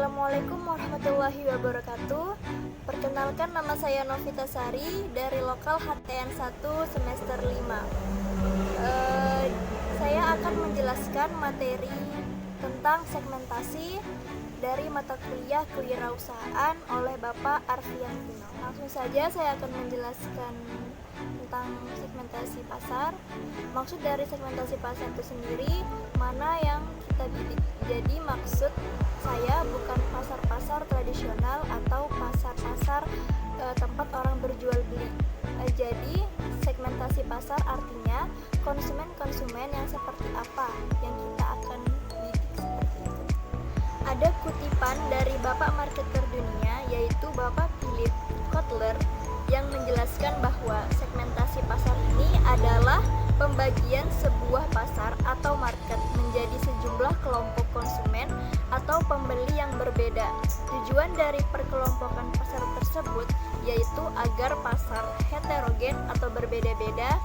Assalamualaikum warahmatullahi wabarakatuh. Perkenalkan, nama saya Novita Sari dari lokal HTN 1 semester 5. Saya akan menjelaskan materi tentang segmentasi dari mata kuliah kewirausahaan oleh Bapak Arfian Pino. Langsung saja saya akan menjelaskan tentang segmentasi pasar. Maksud dari segmentasi pasar itu sendiri, mana yang kita bidik. Jadi maksud saya bukan pasar-pasar tradisional atau pasar-pasar tempat orang berjual beli. Jadi segmentasi pasar artinya konsumen-konsumen yang seperti apa yang kita akan bidik seperti itu. Ada kutipan dari Bapak marketer dunia, yaitu Bapak Philip Kotler, yang menjelaskan bahwa segmentasi pasar ini adalah pembagian sebuah pasar atau market menjadi sejumlah kelompok konsumen atau pembeli yang berbeda. Tujuan dari perkelompokan pasar tersebut yaitu agar pasar heterogen atau berbeda-beda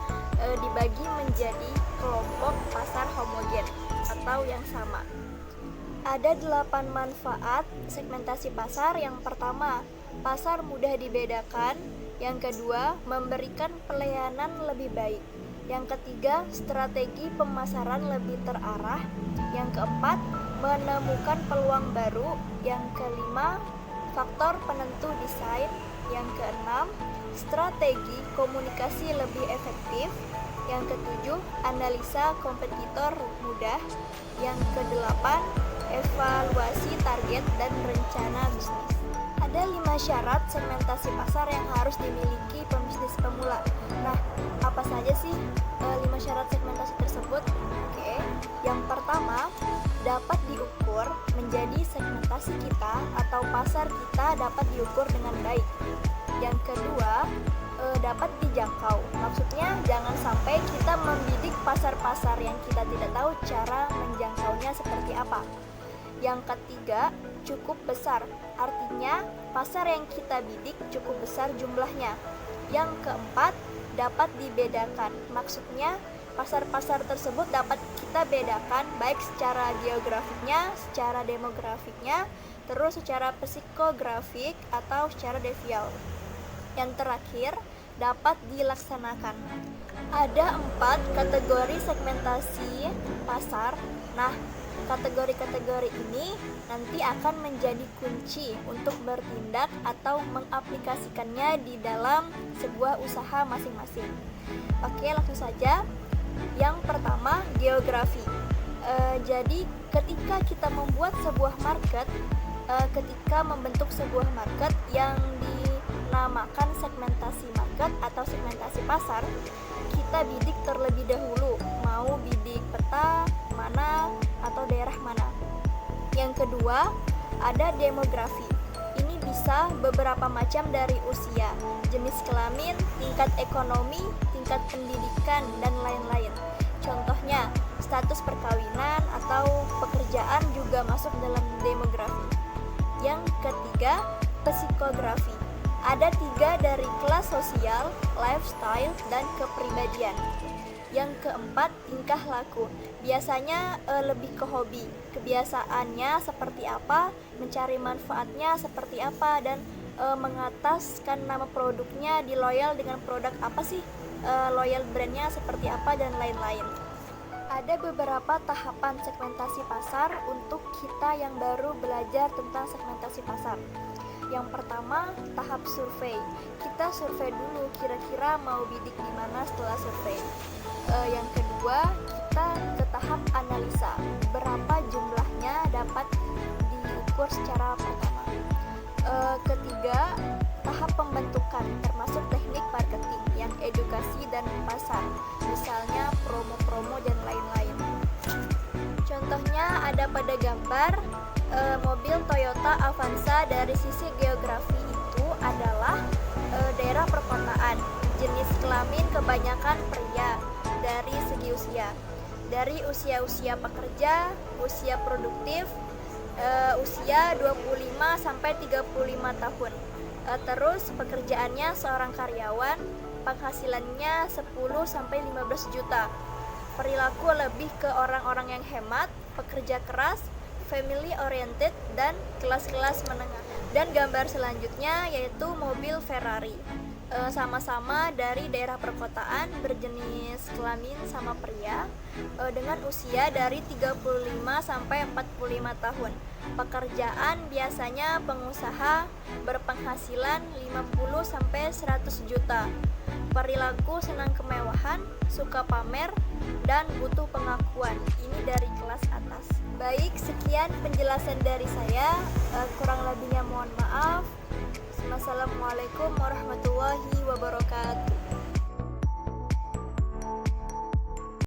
dibagi menjadi kelompok pasar homogen atau yang sama. Ada 8 manfaat segmentasi pasar. Yang pertama, pasar mudah dibedakan. Yang kedua, memberikan pelayanan lebih baik. Yang ketiga, strategi pemasaran lebih terarah. Yang keempat, menemukan peluang baru. Yang kelima, faktor penentu desain. Yang keenam, strategi komunikasi lebih efektif. Yang ketujuh, analisa kompetitor mudah. Yang kedelapan, evaluasi target dan rencana bisnis. Ada 5 syarat segmentasi pasar yang harus dimiliki pembisnis pemula. Nah, apa saja sih 5 syarat segmentasi tersebut? Oke, yang pertama, dapat diukur. Menjadi segmentasi kita atau pasar kita dapat diukur dengan baik. Yang kedua, dapat dijangkau. Maksudnya jangan sampai kita membidik pasar-pasar yang kita tidak tahu cara menjangkaunya seperti apa. Yang ketiga, cukup besar. Artinya pasar yang kita bidik cukup besar jumlahnya. Yang keempat, dapat dibedakan. Maksudnya pasar-pasar tersebut dapat kita bedakan baik secara geografiknya, secara demografiknya, terus secara psikografik atau secara behavior. Yang terakhir, dapat dilaksanakan. Ada 4 kategori segmentasi pasar. Nah, kategori-kategori ini nanti akan menjadi kunci untuk bertindak atau mengaplikasikannya di dalam sebuah usaha masing-masing. Oke, langsung saja. Yang pertama, geografi. Jadi ketika kita membuat sebuah market, ketika membentuk sebuah market yang dinamakan segmentasi market atau segmentasi pasar, kita bidik terlebih dahulu, mau bidik peta mana atau daerah mana. Yang kedua, ada demografi. Ini bisa beberapa macam dari usia, jenis kelamin, tingkat ekonomi, tingkat pendidikan, dan lain-lain. Contohnya, status perkawinan atau pekerjaan juga masuk dalam demografi. Yang ketiga, psikografi. Ada 3 dari kelas sosial, lifestyle, dan kepribadian. Yang keempat, tingkah laku. Biasanya lebih ke hobi. Kebiasaannya seperti apa, mencari manfaatnya seperti apa, dan mengataskan nama produknya di loyal dengan produk apa sih, loyal brandnya seperti apa, dan lain-lain. Ada beberapa tahapan segmentasi pasar untuk kita yang baru belajar tentang segmentasi pasar. Yang pertama, tahap survei. Kita survei dulu kira-kira mau bidik di mana setelah survei. Yang kedua, kita ke tahap analisa. Berapa jumlahnya dapat diukur secara pertama. Ketiga, tahap pembentukan termasuk teknik marketing yang edukasi dan pasar. Misalnya promo-promo dan lain-lain. Contohnya ada pada gambar mobil Toyota Avanza. Dari sisi geografi itu adalah daerah perkotaan. Jenis kelamin kebanyakan pria. Dari segi usia, dari usia pekerja, usia produktif, usia 25 sampai 35 tahun. Terus pekerjaannya seorang karyawan, penghasilannya 10 sampai 15 juta. Perilaku lebih ke orang-orang yang hemat, pekerja keras, family oriented, dan kelas-kelas menengah. Dan gambar selanjutnya yaitu mobil Ferrari. Sama-sama dari daerah perkotaan, berjenis kelamin sama pria, dengan usia dari 35 sampai 45 tahun. Pekerjaan biasanya pengusaha berpenghasilan 50 sampai 100 juta. Perilaku senang kemewahan, suka pamer, dan butuh pengakuan. Ini dari kelas atas. Baik, sekian penjelasan dari saya. Kurang lebihnya mohon maaf. Wassalamualaikum warahmatullahi wabarakatuh.